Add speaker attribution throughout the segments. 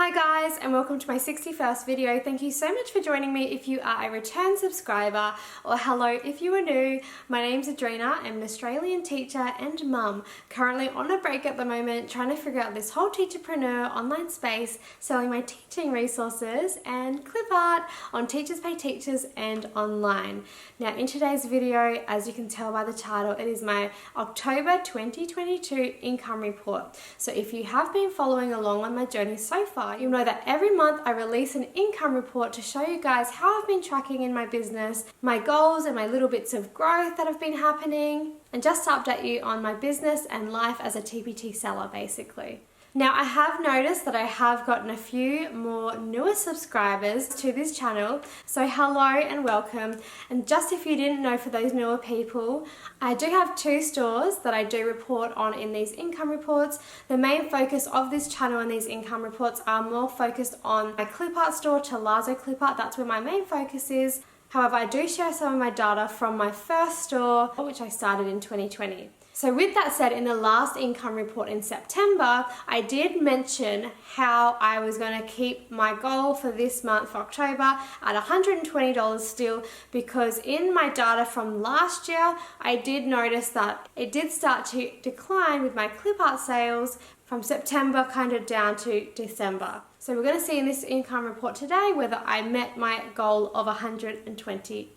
Speaker 1: Hi guys, and welcome to my 61st video. Thank you so much for joining me if you are a return subscriber, or hello if you are new. My name's Adrina. I'm an Australian teacher and mum, currently on a break at the moment, trying to figure out this whole teacherpreneur online space, selling my teaching resources and clip art on Teachers Pay Teachers and online. Now in today's video, as you can tell by the title, it is my October 2022 income report. So if you have been following along on my journey so far, you'll know that every month I release an income report to show you guys how I've been tracking in my business, my goals and my little bits of growth that have been happening, and just to update you on my business and life as a TPT seller basically. Now I have noticed that I have gotten a few more newer subscribers to this channel, so hello and welcome. And just if you didn't know, for those newer people, I do have two stores that I do report on in these income reports. The main focus of this channel and these income reports are more focused on my clip art store, Tealazzo Clipart. That's where my main focus is. However, I do share some of my data from my first store, which I started in 2020. So with that said, in the last income report in September, I did mention how I was going to keep my goal for this month, for October, at $120 still, because in my data from last year, I did notice that it did start to decline with my clip art sales from September kind of down to December. So we're going to see in this income report today whether I met my goal of $120.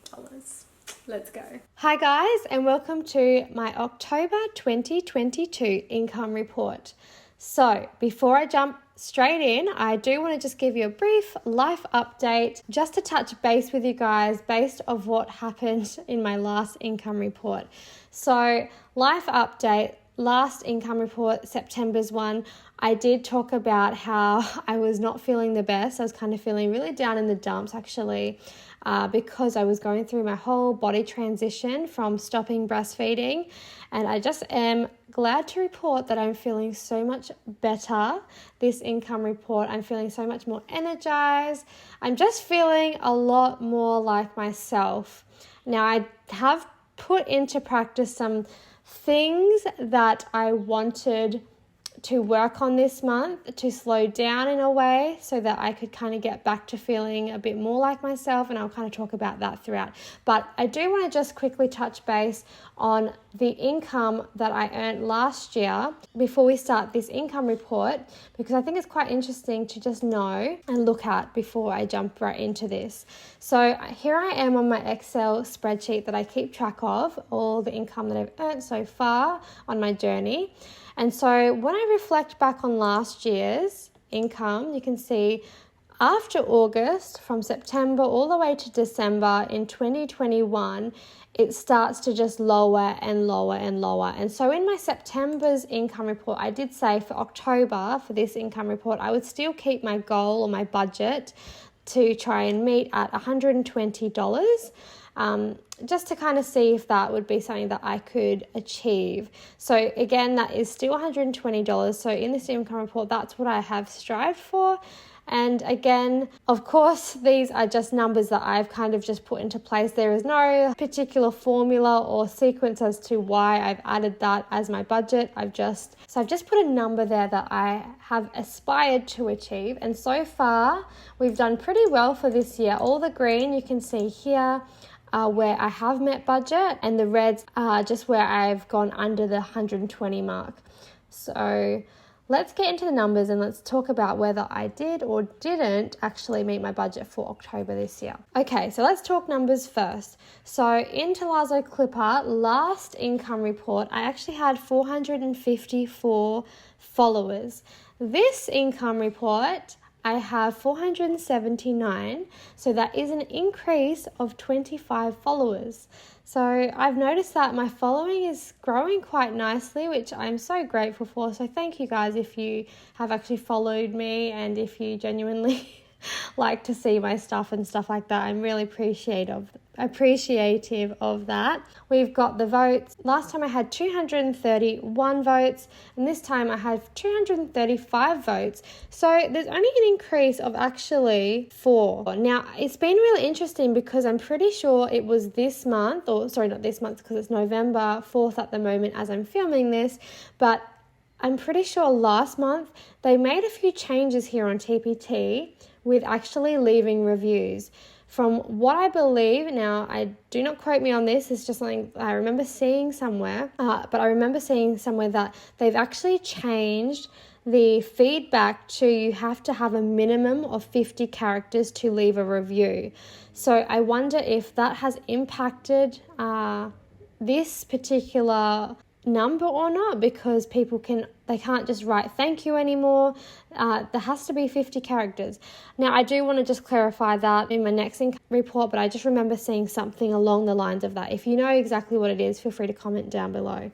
Speaker 1: Let's go. Hi guys, and welcome to my October 2022 income report. So before I jump straight in, I do want to just give you a brief life update just to touch base with you guys based on what happened in my last income report. So life update, last income report, September's one, I did talk about how I was not feeling the best. I was kind of feeling really down in the dumps actually, because I was going through my whole body transition from stopping breastfeeding, and I just am glad to report that I'm feeling so much better this income report. I'm feeling so much more energized. I'm just feeling a lot more like myself. Now I have put into practice some things that I wanted to work on this month to slow down in a way so that I could kind of get back to feeling a bit more like myself, and I'll kind of talk about that throughout. But I do want to just quickly touch base on the income that I earned last year before we start this income report, because I think it's quite interesting to just know and look at before I jump right into this. So here I am on my Excel spreadsheet that I keep track of all the income that I've earned so far on my journey. And so when I reflect back on last year's income, you can see after August, from September all the way to December in 2021, it starts to just lower and lower and lower. And so in my September's income report, I did say for October, for this income report, I would still keep my goal or my budget to try and meet at $120. Just to kind of see if that would be something that I could achieve. So again, that is still $120. So in this income report, that's what I have strived for. And again, of course, these are just numbers that I've kind of just put into place. There is no particular formula or sequence as to why I've added that as my budget. I've just put a number there that I have aspired to achieve. And so far, we've done pretty well for this year. All the green you can see here where I have met budget, and the reds are just where I've gone under the 120 mark. So let's get into the numbers and let's talk about whether I did or didn't actually meet my budget for October this year. Okay, so let's talk numbers first. So in Tealazzo Clipart, last income report, I actually had 454 followers. This income report, I have 479, so that is an increase of 25 followers. So I've noticed that my following is growing quite nicely, which I'm so grateful for. So thank you guys if you have actually followed me and if you genuinely like to see my stuff and stuff like that. I'm really appreciative of that. We've got the votes. Last time I had 231 votes, and this time I have 235 votes. So there's only an increase of actually 4. Now, it's been really interesting because I'm pretty sure it was this month, or sorry, not this month because it's November 4th at the moment as I'm filming this, but I'm pretty sure last month they made a few changes here on TPT with actually leaving reviews. From what I believe, now I do not quote me on this, it's just something I remember seeing somewhere, but I remember seeing somewhere that they've actually changed the feedback to you have to have a minimum of 50 characters to leave a review. So I wonder if that has impacted this particular number or not, because they can't just write thank you anymore. There has to be 50 characters. Now I do want to just clarify that in my next report, but I just remember seeing something along the lines of that. If you know exactly what it is, feel free to comment down below.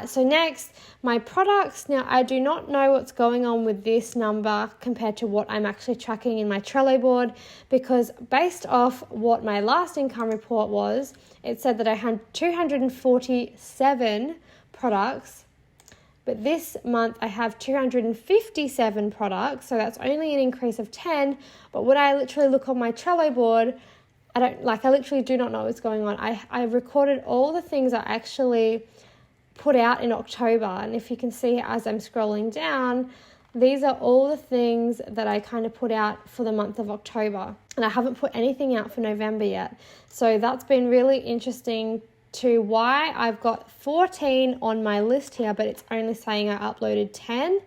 Speaker 1: So next, my products. Now I do not know what's going on with this number compared to what I'm actually tracking in my Trello board, because based off what my last income report was, it said that I had 247 products, but this month I have 257 products, so that's only an increase of 10. But when I literally look on my Trello board, I literally do not know what's going on. I recorded all the things I actually put out in October, and if you can see as I'm scrolling down, these are all the things that I kind of put out for the month of October, and I haven't put anything out for November yet. So that's been really interesting to why I've got 14 on my list here, but it's only saying I uploaded 10.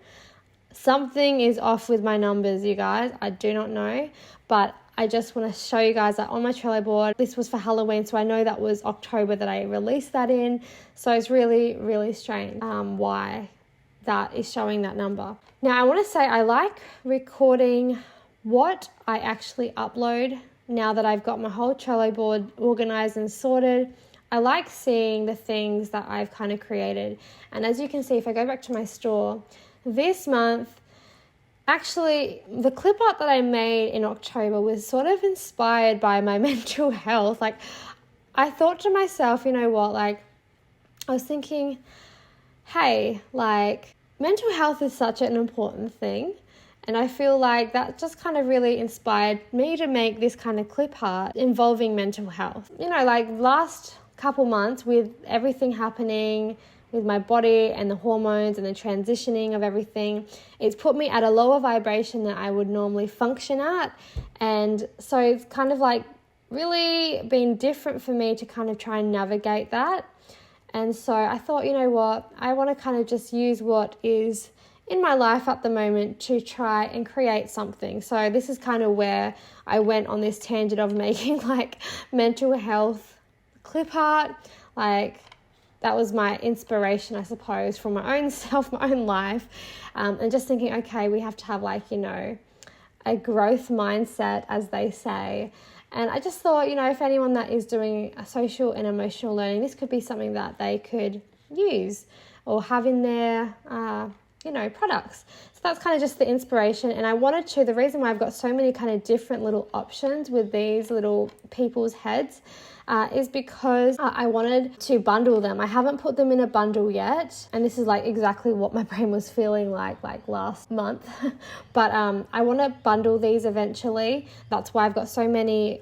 Speaker 1: Something is off with my numbers, you guys. I do not know, but I just want to show you guys that on my Trello board, this was for Halloween, so I know that was October that I released that in. So it's really, really strange why that is showing that number. Now I want to say I like recording what I actually upload now that I've got my whole Trello board organized and sorted. I like seeing the things that I've kind of created. And as you can see, if I go back to my store, this month, actually, the clip art that I made in October was sort of inspired by my mental health. Like, I thought to myself, you know what, like, I was thinking, hey, like, mental health is such an important thing. And I feel like that just kind of really inspired me to make this kind of clip art involving mental health. You know, like last couple months with everything happening with my body and the hormones and the transitioning of everything, it's put me at a lower vibration than I would normally function at. And so it's kind of like really been different for me to kind of try and navigate that. And so I thought, you know what, I want to kind of just use what is in my life at the moment to try and create something. So this is kind of where I went on this tangent of making like mental health clip art. Like, that was my inspiration, I suppose, from my own self, my own life. And just thinking, okay, we have to have like, you know, a growth mindset, as they say. And I just thought, you know, if anyone that is doing a social and emotional learning, this could be something that they could use or have in their, you know, products. So that's kind of just the inspiration. And I wanted to, the reason why I've got so many kind of different little options with these little people's heads is because I wanted to bundle them. I haven't put them in a bundle yet, and this is like exactly what my brain was feeling like last month. But I want to bundle these eventually. That's why I've got so many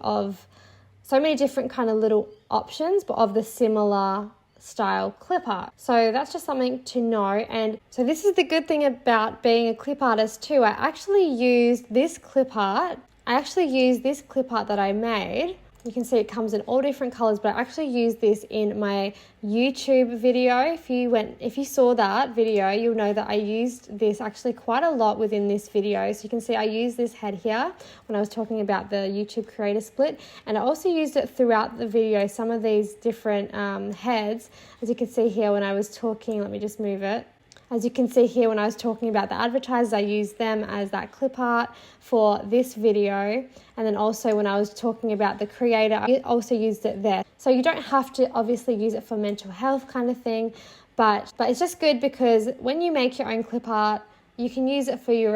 Speaker 1: different kind of little options, but of the similar style clip art. So that's just something to know. And so this is the good thing about being a clip artist too. I actually used this clip art that I made. You can see it comes in all different colors, but I actually used this in my YouTube video. If you saw that video, you'll know that I used this actually quite a lot within this video. So you can see I used this head here when I was talking about the YouTube creator split, and I also used it throughout the video, some of these different heads. As you can see here when I was talking, let me just move it. As you can see here, when I was talking about the advertisers, I used them as that clip art for this video. And then also when I was talking about the creator, I also used it there. So you don't have to obviously use it for mental health kind of thing, but it's just good because when you make your own clip art, you can use it for you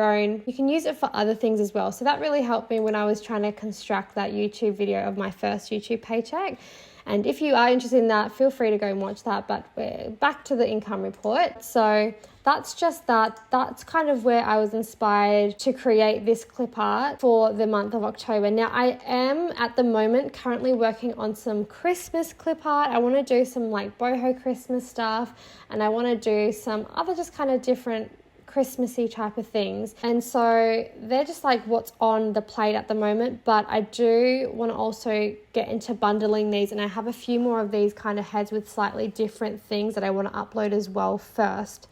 Speaker 1: can use it for other things as well. So that really helped me when I was trying to construct that YouTube video of my first YouTube paycheck. And if you are interested in that, feel free to go and watch that. But we're back to the income report. So that's just that. That's kind of where I was inspired to create this clip art for the month of October. Now, I am at the moment currently working on some Christmas clip art. I want to do some like boho Christmas stuff, and I want to do some other just kind of different Christmassy type of things. And so they're just like what's on the plate at the moment, but I do want to also get into bundling these, and I have a few more of these kind of heads with slightly different things that I want to upload as well first.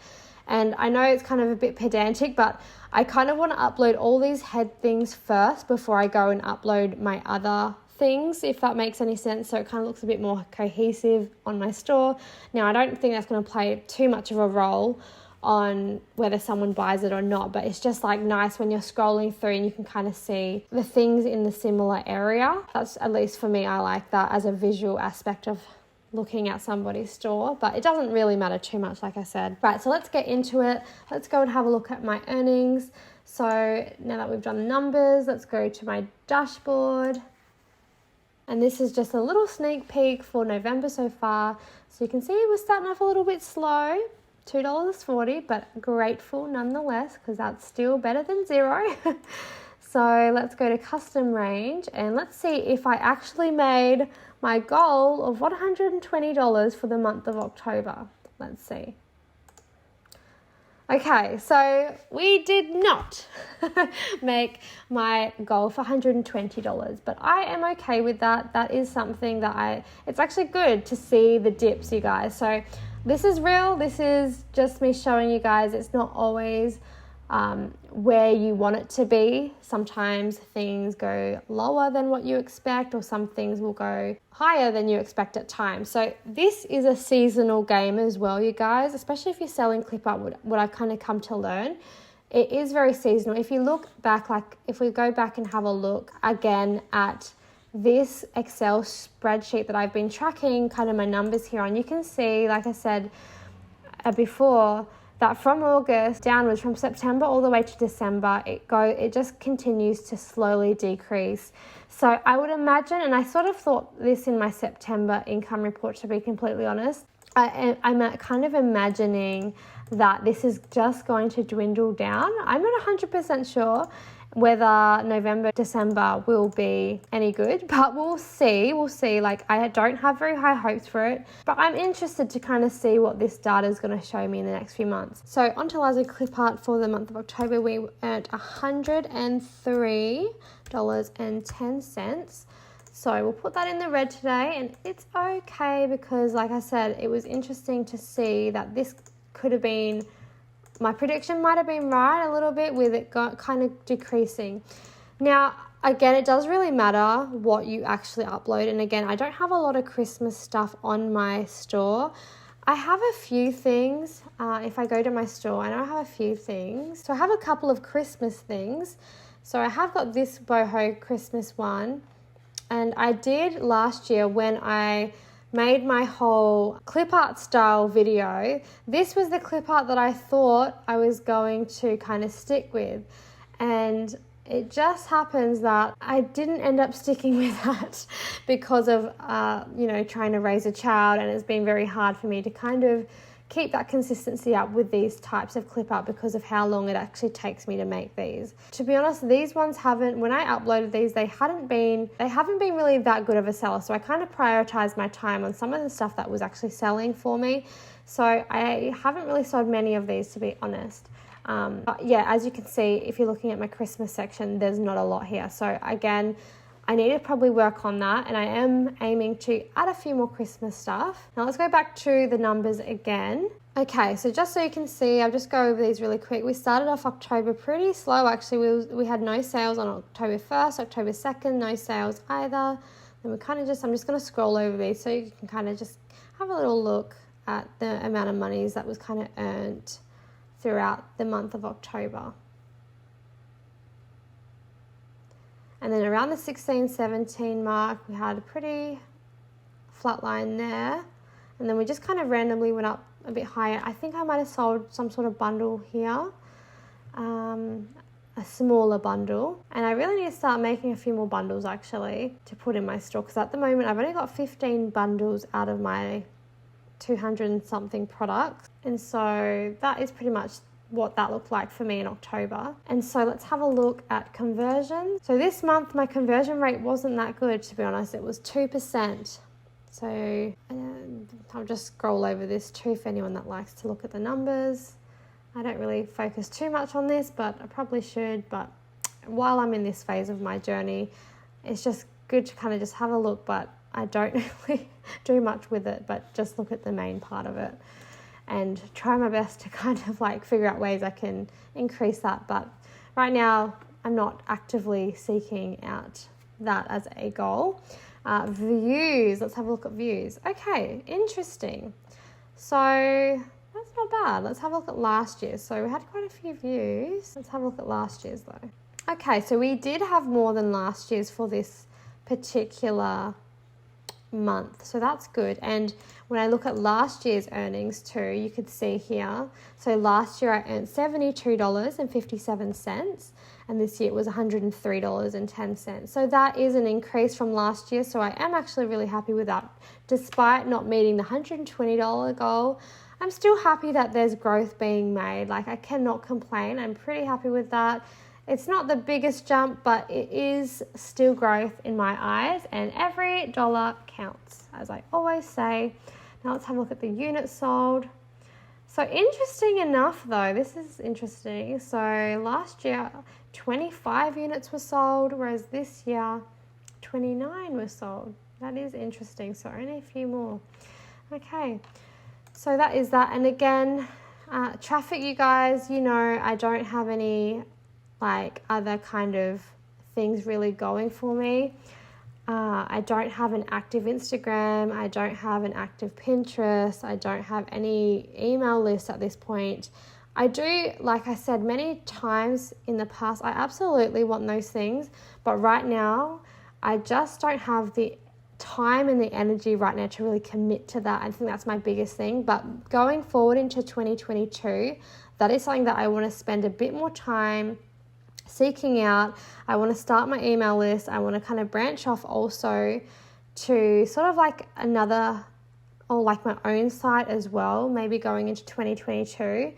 Speaker 1: And I know it's kind of a bit pedantic, but I kind of want to upload all these head things first before I go and upload my other things, if that makes any sense. So it kind of looks a bit more cohesive on my store. Now, I don't think that's going to play too much of a role on whether someone buys it or not, but it's just like nice when you're scrolling through and you can kind of see the things in the similar area. That's, at least for me, I like that as a visual aspect of looking at somebody's store, but it doesn't really matter too much, like I said. Right, so let's get into it. Let's go and have a look at my earnings. So now that we've done the numbers, let's go to my dashboard. And this is just a little sneak peek for November so far. So you can see we're starting off a little bit slow, $2.40, but grateful nonetheless, because that's still better than zero. So let's go to custom range and let's see if I actually made my goal of $120 for the month of October. Let's see. Okay, so we did not make my goal for $120, but I am okay with that. That is something that it's actually good to see the dips, you guys. So this is real. This is just me showing you guys it's not always where you want it to be. Sometimes things go lower than what you expect, or some things will go higher than you expect at times. So this is a seasonal game as well, you guys, especially if you're selling clip art. What I've kind of come to learn, it is very seasonal. If you look back, like if we go back and have a look again at this Excel spreadsheet that I've been tracking kind of my numbers here on, you can see, like I said before, that from August downwards, from September all the way to December, it just continues to slowly decrease. So I would imagine, and I sort of thought this in my September income report, to be completely honest, I'm kind of imagining that this is just going to dwindle down. I'm not 100% sure whether November, December will be any good, but we'll see. Like, I don't have very high hopes for it, but I'm interested to kind of see what this data is going to show me in the next few months. So on Tealazzo Clipart for the month of October, we earned $103.10. So we'll put that in the red today, and it's okay because, like I said, it was interesting to see that this could have been, my prediction might have been right a little bit with it kind of decreasing. Now, again, it does really matter what you actually upload. And again, I don't have a lot of Christmas stuff on my store. I have a few things. If I go to my store, I know I have a few things. So I have a couple of Christmas things. So I have got this boho Christmas one. And I did last year when I made my whole clip art style video. This was the clip art that I thought I was going to kind of stick with, and it just happens that I didn't end up sticking with that because of trying to raise a child, and it's been very hard for me to kind of keep that consistency up with these types of clip art because of how long it actually takes me to make these. To be honest, these ones when I uploaded these, they haven't been really that good of a seller. So I kind of prioritized my time on some of the stuff that was actually selling for me. So I haven't really sold many of these, to be honest. But yeah, as you can see, if you're looking at my Christmas section, there's not a lot here. So again, I need to probably work on that, and I am aiming to add a few more Christmas stuff. Now let's go back to the numbers again. Okay, so just so you can see, I'll just go over these really quick. We started off October pretty slow, actually. We had no sales on October 1st, October 2nd, no sales either. Then I'm just going to scroll over these so you can kind of just have a little look at the amount of monies that was kind of earned throughout the month of October. And then around the 16-17 mark, we had a pretty flat line there. And then we just kind of randomly went up a bit higher. I think I might have sold some sort of bundle here. A a smaller bundle, and I really need to start making a few more bundles actually to put in my store, because at the moment I've only got 15 bundles out of my 200 and something products, and so that is pretty much what that looked like for me in October. And so let's have a look at conversions. So this month my conversion rate wasn't that good, to be honest. It was 2%. So I'll just scroll over this too for anyone that likes to look at the numbers. I don't really focus too much on this, but I probably should. But while I'm in this phase of my journey, it's just good to kind of just have a look, but I don't really do much with it, but just look at the main part of it and try my best to kind of like figure out ways I can increase that. But right now I'm not actively seeking out that as a goal. Views, let's have a look at views. Okay, interesting. So that's not bad. Let's have a look at last year. So we had quite a few views. Let's have a look at last year's though. Okay, so we did have more than last year's for this particular month, so that's good. And when I look at last year's earnings too, you could see here, so last year I earned $72.57 and this year it was $103.10. So that is an increase from last year, so I am actually really happy with that. Despite not meeting the $120 goal, I'm still happy that there's growth being made. Like, I cannot complain. I'm pretty happy with that. It's not the biggest jump, but it is still growth in my eyes, and every dollar counts, as I always say. Now let's have a look at the units sold. So interesting enough though, this is interesting. So last year 25 units were sold, whereas this year 29 were sold. That is interesting. So only a few more. Okay, so that is that. And again, traffic, you guys, you know, I don't have any like other kind of things really going for me. I don't have an active Instagram. I don't have an active Pinterest. I don't have any email list at this point. I do, like I said many times in the past, I absolutely want those things, but right now I just don't have the time and the energy right now to really commit to that. I think that's my biggest thing. But going forward into 2022, that is something that I want to spend a bit more time seeking out. I want to start my email list. I want to kind of branch off also to sort of like another, or like my own site as well, maybe going into 2022.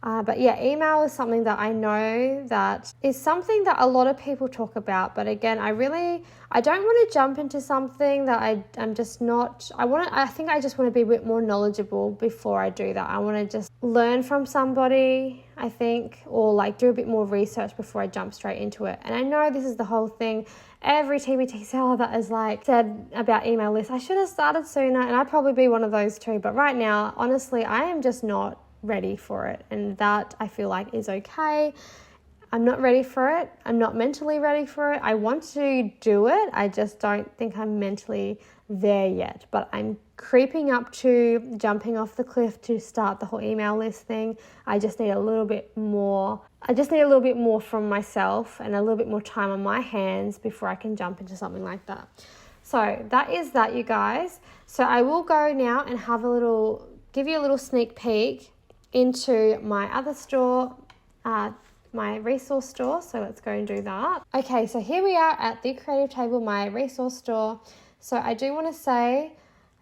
Speaker 1: But yeah, email is something that I know that is something that a lot of people talk about. But again, I don't want to jump into something that I'm just not, I think I just want to be a bit more knowledgeable before I do that. I want to just learn from somebody, I think, or like do a bit more research before I jump straight into it. And I know this is the whole thing. Every TBT seller that has like said about email lists, I should have started sooner, and I'd probably be one of those too. But right now, honestly, I am just not ready for it, and that I feel like is okay. I'm not ready for it. I'm not mentally ready for it. I want to do it. I just don't think I'm mentally there yet, but I'm creeping up to jumping off the cliff to start the whole email list thing. I just need a little bit more from myself and a little bit more time on my hands before I can jump into something like that. So that is that, you guys. So I will go now and give you a little sneak peek into my other store, my resource store. So let's go and do that. Okay, so here we are at the Creative Table, my resource store. So I do want to say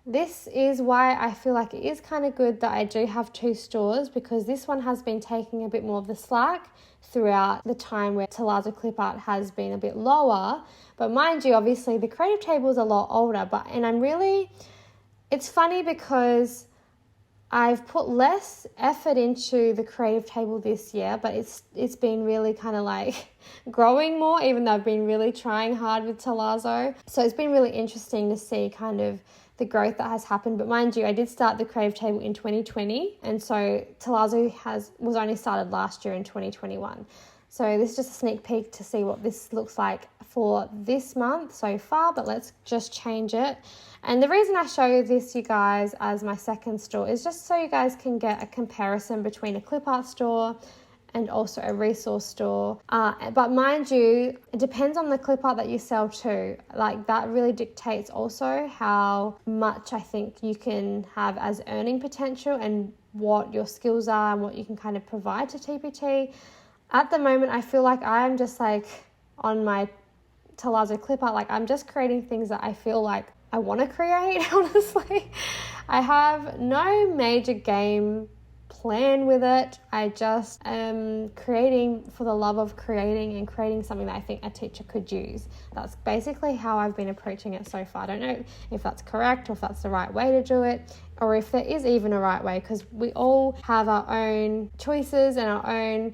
Speaker 1: this is why I feel like it is kind of good that I do have two stores, because this one has been taking a bit more of the slack throughout the time where Tealazzo Clipart has been a bit lower. But mind you, obviously the Creative Table is a lot older, it's funny because I've put less effort into the Creative Table this year, but it's been really kind of like growing more, even though I've been really trying hard with Tealazzo. So it's been really interesting to see kind of the growth that has happened. But mind you, I did start the Creative Table in 2020, and so Tealazzo was only started last year in 2021. So this is just a sneak peek to see what this looks like for this month so far, but let's just change it. And the reason I show this, you guys, as my second store is just so you guys can get a comparison between a clip art store and also a resource store. But mind you, it depends on the clip art that you sell too. Like, that really dictates also how much I think you can have as earning potential and what your skills are and what you can kind of provide to TPT. at the moment, I feel like I'm just like on my Tealazzo Clipart, like I'm just creating things that I feel like I want to create, honestly. I have no major game plan with it. I just am creating for the love of creating and creating something that I think a teacher could use. That's basically how I've been approaching it so far. I don't know if that's correct or if that's the right way to do it, or if there is even a right way, because we all have our own choices and our own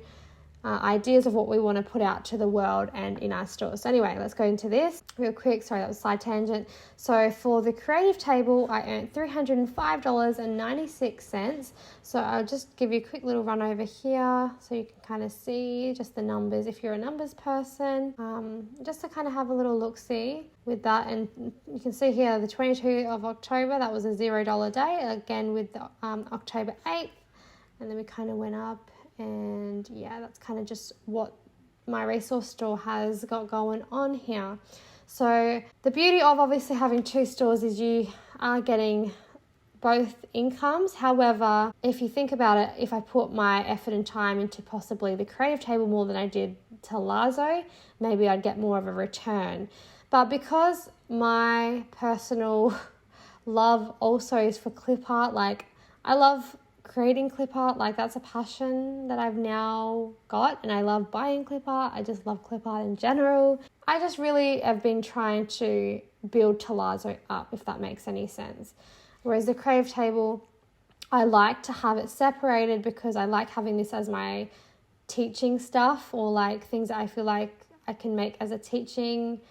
Speaker 1: ideas of what we want to put out to the world and in our stores. So anyway, let's go into this real quick. Sorry, that was a side tangent. So for the creative table, I earned $305.96. So I'll just give you a quick little run over here so you can kind of see just the numbers if you're a numbers person, just to kind of have a little look-see with that. And you can see here the 22nd of October, that was a $0 day, again with the October 8th, and then we kind of went up. And yeah, that's kind of just what my resource store has got going on here. So the beauty of obviously having two stores is you are getting both incomes. However, if you think about it, if I put my effort and time into possibly the creative table more than I did Tealazzo, maybe I'd get more of a return. But because my personal love also is for clip art, like I love creating clip art, like that's a passion that I've now got, and I love buying clip art. I just love clip art in general. I just really have been trying to build Tealazzo up, if that makes any sense. Whereas the creative table, I like to have it separated because I like having this as my teaching stuff, or like things that I feel like I can make as a teaching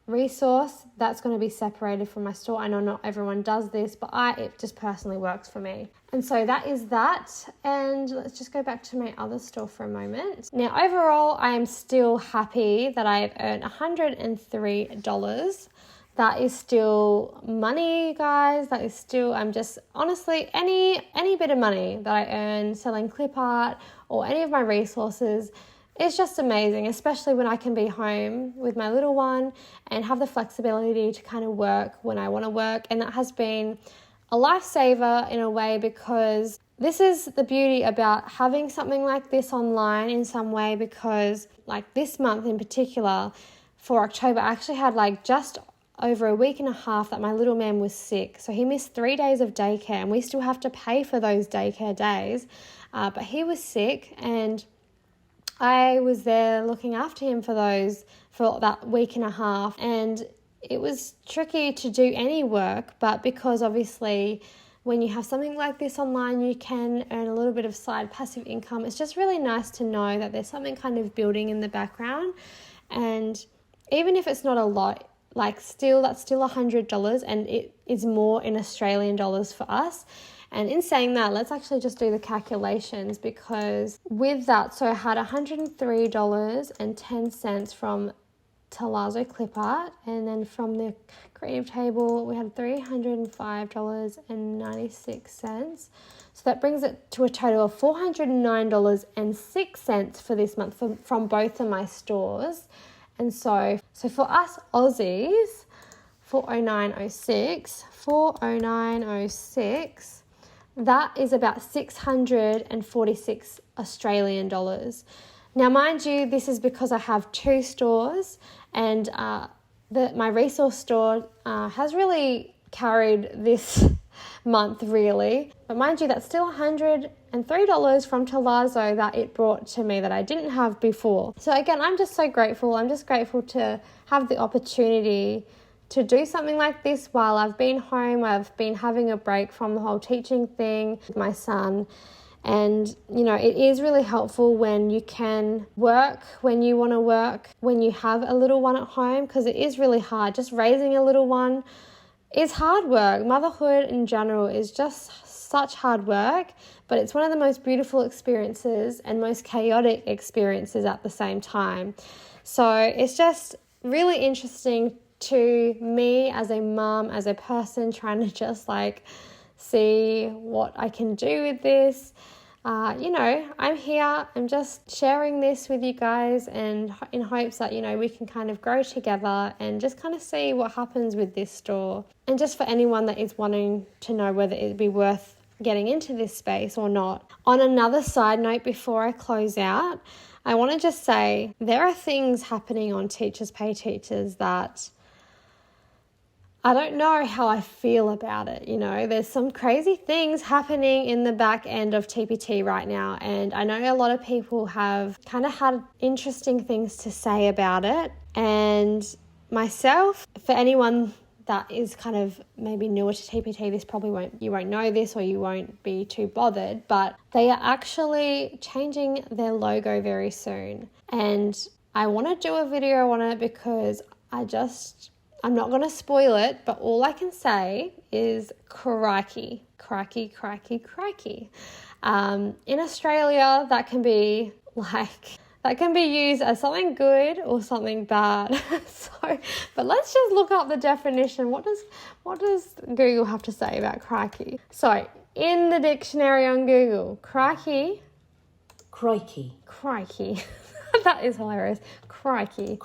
Speaker 1: resource. That's going to be separated from my store. I know not everyone does this, but it just personally works for me. And so that is that. And let's just go back to my other store for a moment. Now, overall, I am still happy that I have earned $103. That is still money, guys. That is still, I'm just honestly, any bit of money that I earn selling clip art or any of my resources, it's just amazing, especially when I can be home with my little one and have the flexibility to kind of work when I want to work. And that has been a lifesaver in a way, because this is the beauty about having something like this online in some way, because like this month in particular for October, I actually had like just over a week and a half that my little man was sick. So he missed 3 days of daycare, and we still have to pay for those daycare days. But he was sick, and I was there looking after him for that week and a half, and it was tricky to do any work, but because obviously when you have something like this online, you can earn a little bit of side passive income. It's just really nice to know that there's something kind of building in the background, and even if it's not a lot, like still, that's still $100, and it is more in Australian dollars for us. And in saying that, let's actually just do the calculations, because with that, so I had $103.10 from Tealazzo Clipart, and then from the creative table, we had $305.96. So that brings it to a total of $409.06 for this month from both of my stores. And so for us Aussies, 409.06, that is about 646 Australian dollars. Now, mind you, this is because I have two stores, and my resource store has really carried this month, really. But mind you, that's still $103 from Tealazzo that it brought to me that I didn't have before. So again, I'm just so grateful. I'm just grateful to have the opportunity to do something like this while I've been home. I've been having a break from the whole teaching thing with my son. And, you know, it is really helpful when you can work when you want to work, when you have a little one at home, because it is really hard. Just raising a little one is hard work. Motherhood in general is just such hard work, but it's one of the most beautiful experiences and most chaotic experiences at the same time. So it's just really interesting to me as a mum, as a person trying to just like see what I can do with this. I'm here, I'm just sharing this with you guys, and in hopes that, we can kind of grow together and just kind of see what happens with this store. And just for anyone that is wanting to know whether it'd be worth getting into this space or not. On another side note, before I close out, I want to just say there are things happening on Teachers Pay Teachers that I don't know how I feel about it. You know, there's some crazy things happening in the back end of TPT right now. And I know a lot of people have kind of had interesting things to say about it. And myself, for anyone that is kind of maybe newer to TPT, you won't know this or you won't be too bothered, but they are actually changing their logo very soon. And I want to do a video on it because I'm not going to spoil it, but all I can say is crikey, crikey, crikey, crikey. In Australia, that can be used as something good or something bad. But let's just look up the definition. What does Google have to say about crikey? So, in the dictionary on Google, crikey. That is hilarious. Crikey.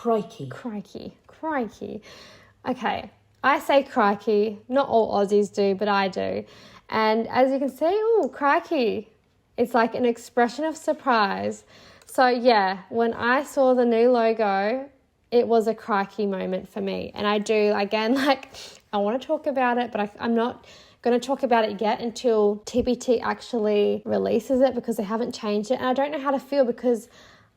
Speaker 1: Okay, I say crikey. Not all Aussies do, but I do. And as you can see, crikey. It's like an expression of surprise. So yeah, when I saw the new logo, it was a crikey moment for me. And I do, again, I want to talk about it, but I'm not going to talk about it yet until TPT actually releases it, because they haven't changed it. And I don't know how to feel, because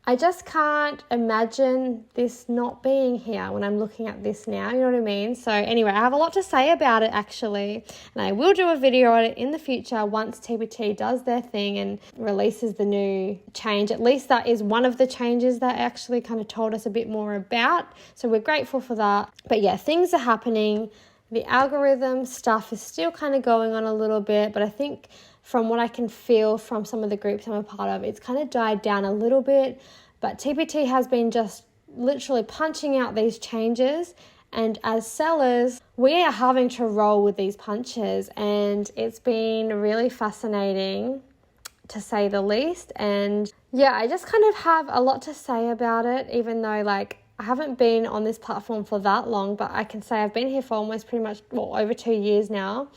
Speaker 1: I just can't imagine this not being here when I'm looking at this now, you know what I mean? So anyway, I have a lot to say about it actually, and I will do a video on it in the future once TPT does their thing and releases the new change. At least that is one of the changes that actually kind of told us a bit more about, so we're grateful for that. But yeah, things are happening. The algorithm stuff is still kind of going on a little bit, but I think from what I can feel from some of the groups I'm a part of, it's kind of died down a little bit. But TPT has been just literally punching out these changes. And as sellers, we are having to roll with these punches. And it's been really fascinating, to say the least. And yeah, I just kind of have a lot to say about it, even though I haven't been on this platform for that long. But I can say I've been here for almost over 2 years now.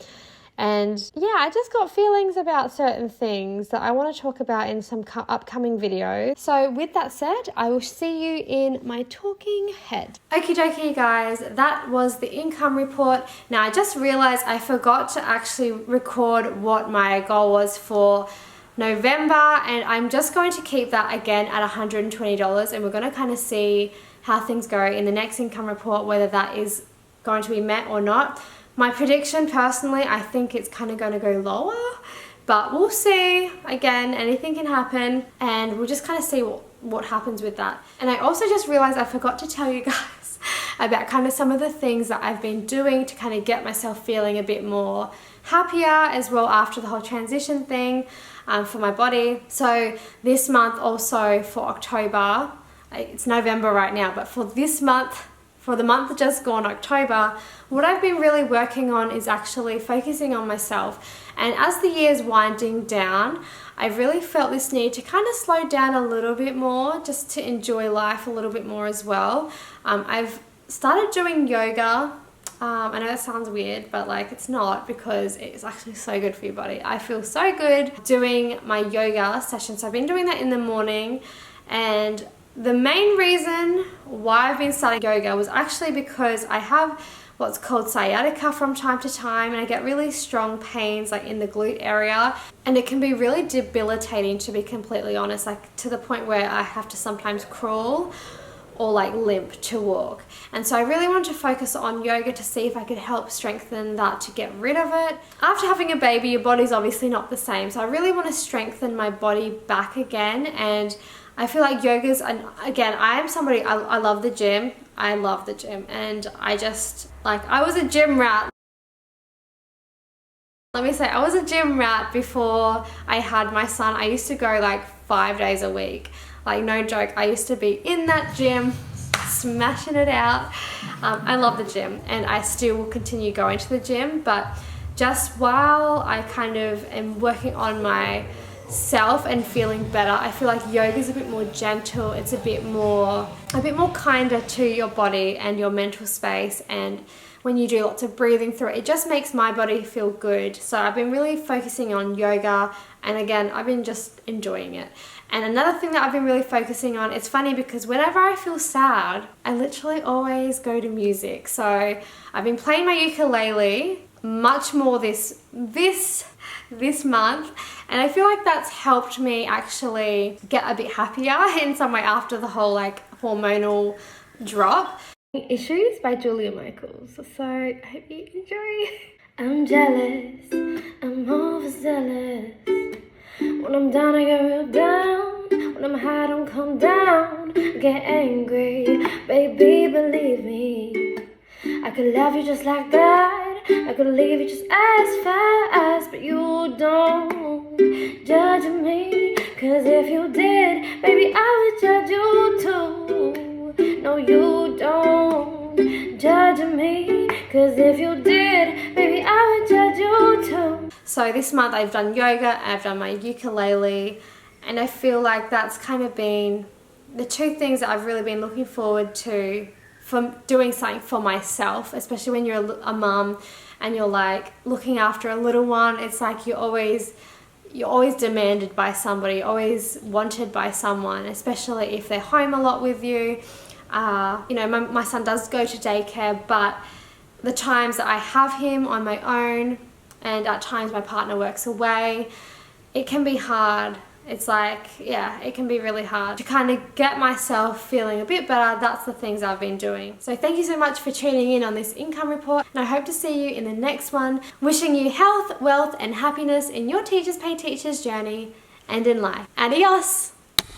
Speaker 1: And yeah, I just got feelings about certain things that I want to talk about in some upcoming videos. So with that said, I will see you in my talking head. Okie dokie guys, that was the income report. Now I just realized I forgot to actually record what my goal was for November, and I'm just going to keep that again at $120, and we're going to kind of see how things go in the next income report, whether that is going to be met or not. My prediction personally, I think it's kind of going to go lower, but we'll see. Again, anything can happen, and we'll just kind of see what happens with that. And I also just realized I forgot to tell you guys about kind of some of the things that I've been doing to kind of get myself feeling a bit more happier as well after the whole transition thing for my body. So this month also, for October, it's November right now, but for this month, for the month that just gone, October, what I've been really working on is actually focusing on myself. And as the year's winding down, I've really felt this need to kind of slow down a little bit more, just to enjoy life a little bit more as well. I've started doing yoga. I know that sounds weird, but it's not, because it's actually so good for your body. I feel so good doing my yoga session. So I've been doing that in the morning, and the main reason why I've been starting yoga was actually because I have what's called sciatica from time to time, and I get really strong pains in the glute area, and it can be really debilitating, to be completely honest, to the point where I have to sometimes crawl or limp to walk. And so I really wanted to focus on yoga to see if I could help strengthen that, to get rid of it. After having a baby, your body's obviously not the same, so I really want to strengthen my body back again. And I feel like yoga's, and again, I am somebody, I love the gym. I love the gym, and I just, I was a gym rat. Let me say, I was a gym rat before I had my son. I used to go 5 days a week. No joke, I used to be in that gym, smashing it out. I love the gym, and I still will continue going to the gym, but just while I kind of am working on myself and feeling better, I feel like yoga is a bit more gentle. It's a bit more kinder to your body and your mental space, and when you do lots of breathing through it, it just makes my body feel good. So I've been really focusing on yoga, and again, I've been just enjoying it. And another thing that I've been really focusing on, it's funny because whenever I feel sad, I literally always go to music. So I've been playing my ukulele much more this month, and I feel like that's helped me actually get a bit happier in some way after the whole like hormonal drop. Issues by Julia Michaels. So I hope you enjoy. I'm jealous, I'm overzealous. When I'm down, I get real down. When I'm high, I don't come down. I get angry, baby, believe me. I could love you just like that. I could leave you just as fast. But you don't judge me, 'cause if you did, baby, I would judge you too. No, you don't judge me, 'cause if you did, baby, I would judge you too. So this month I've done yoga, I've done my ukulele, and I feel like that's kind of been the two things that I've really been looking forward to from doing something for myself, especially when you're a mum and you're like looking after a little one. It's like you're always demanded by somebody, always wanted by someone, especially if they're home a lot with you. You know, my son does go to daycare, but the times that I have him on my own, and at times my partner works away, it can be hard. It's like, yeah, it can be really hard to kind of get myself feeling a bit better. That's the things I've been doing. So thank you so much for tuning in on this income report, and I hope to see you in the next one. Wishing you health, wealth, and happiness in your Teachers Pay Teachers journey and in life. Adios!